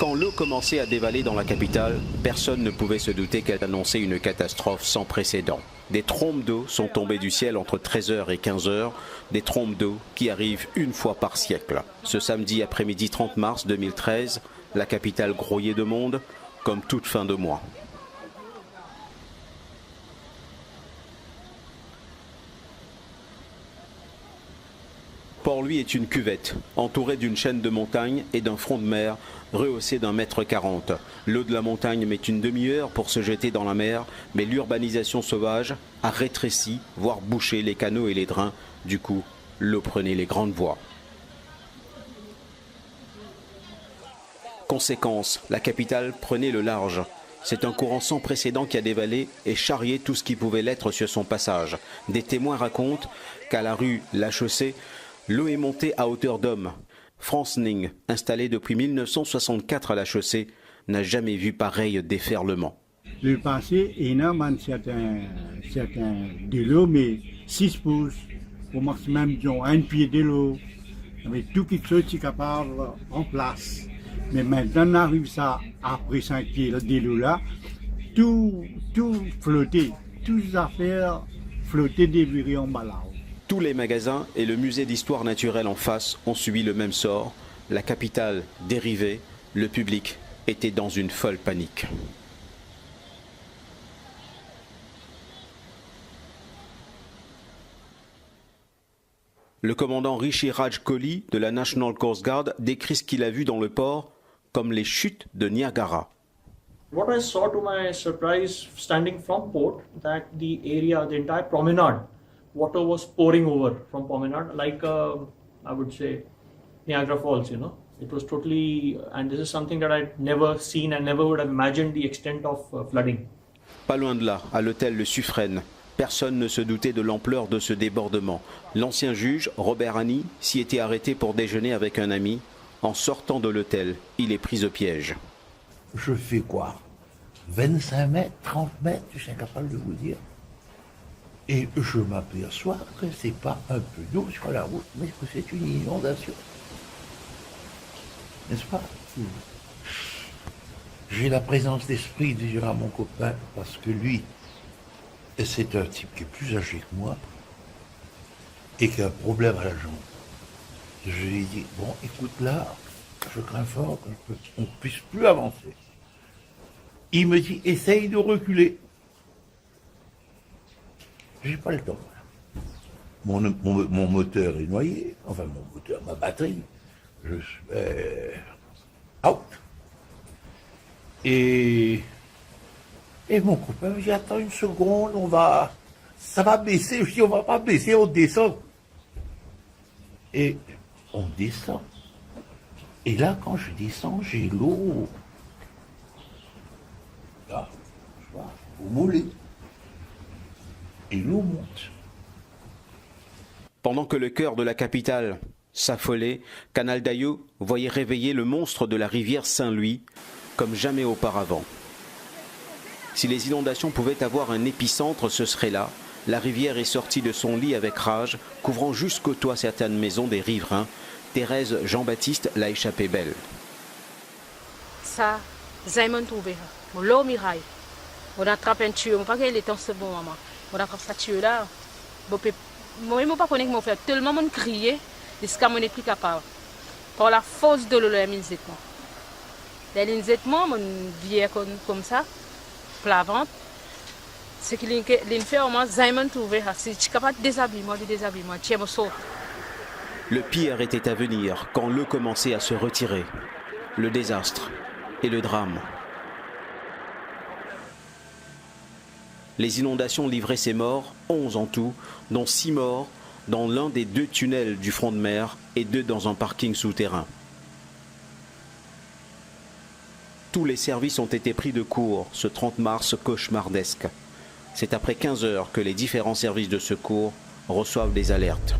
Quand l'eau commençait à dévaler dans la capitale, personne ne pouvait se douter qu'elle annonçait une catastrophe sans précédent. Des trombes d'eau sont tombées du ciel entre 13h et 15h, des trombes d'eau qui arrivent une fois par siècle. Ce samedi après-midi 30 mars 2013, la capitale grouillait de monde, comme toute fin de mois. Port-Louis est une cuvette, entourée d'une chaîne de montagnes et d'un front de mer rehaussé d'1,40 m. L'eau de la montagne met une demi-heure pour se jeter dans la mer, mais l'urbanisation sauvage a rétréci, voire bouché les canaux et les drains. Du coup, l'eau prenait les grandes voies. Conséquence, la capitale prenait le large. C'est un courant sans précédent qui a dévalé et charrié tout ce qui pouvait l'être sur son passage. Des témoins racontent qu'à la rue La Chaussée, l'eau est montée à hauteur d'homme. France Ning, installé depuis 1964 à La Chaussée, n'a jamais vu pareil déferlement. Le passé, il y a certains de l'eau, mais 6 pouces, au maximum, disons, un pied de l'eau, avec tout quelque chose qui est capable en place. Mais maintenant, on arrive ça après 5 pieds de l'eau là, tout flottait, toutes les affaires flottaient dévirées en bas. Tous les magasins et le musée d'histoire naturelle en face ont subi le même sort. La capitale dérivée, le public était dans une folle panique. Le commandant Rishi Raj Kohli de la National Coast Guard décrit ce qu'il a vu dans le port comme les chutes de Niagara. What I saw to my surprise standing from port, that the area, the entire promenade, water was pouring over from promenade like I would say Niagara Falls, you know. It was totally, and this is something that I'd never seen and never would have imagined the extent of flooding. Pas loin de là, à l'hôtel Le Suffren, personne ne se doutait de l'ampleur de ce débordement. L'ancien juge, Robert Haney, s'y était arrêté pour déjeuner avec un ami. En sortant de l'hôtel, il est pris au piège. Je fais quoi? 25 mètres, 30 mètres, je suis incapable de vous dire. Et je m'aperçois que c'est pas un peu d'eau sur la route, mais que c'est une inondation. N'est-ce pas? J'ai la présence d'esprit de dire à mon copain, parce que lui, c'est un type qui est plus âgé que moi, et qui a un problème à la jambe. Je lui ai dit, bon, écoute là, je crains fort qu'on ne puisse plus avancer. Il me dit, essaye de reculer. J'ai pas le temps. Mon moteur est noyé, enfin mon moteur, ma batterie. Je suis out. Et mon copain me dit, attends une seconde, ça va baisser. Je dis, on va pas baisser, on descend. Et on descend. Et là, quand je descends, j'ai l'eau. Là, je vois, au mollet. Et l'eau monte. Pendant que le cœur de la capitale s'affolait, Canal Dayo voyait réveiller le monstre de la rivière Saint-Louis comme jamais auparavant. Si les inondations pouvaient avoir un épicentre, ce serait là. La rivière est sortie de son lit avec rage, couvrant jusqu'au toit certaines maisons des riverains. Thérèse Jean-Baptiste l'a échappé belle. Ça, Simon trouvé. Mon l'eau miraille. On attrape un tuyau, on pas qu'il est en ce bon moment. On attrape ce tuyau là. Moi, je ne sais pas comment faire. Tellement on criait, jusqu'à mon n'est plus capable. Par la force de l'eau, la minzétement. La minzétement, mon vieille comme ça, plavante. Ce qu'il fait au moins, Simon trouvé. Si tu es capable de déshabillement, tu es mon saut. Le pire était à venir quand l'eau commençait à se retirer. Le désastre et le drame. Les inondations livraient ces morts, 11 en tout, dont 6 morts dans l'un des 2 tunnels du front de mer et 2 dans un parking souterrain. Tous les services ont été pris de court ce 30 mars cauchemardesque. C'est après 15 heures que les différents services de secours reçoivent des alertes.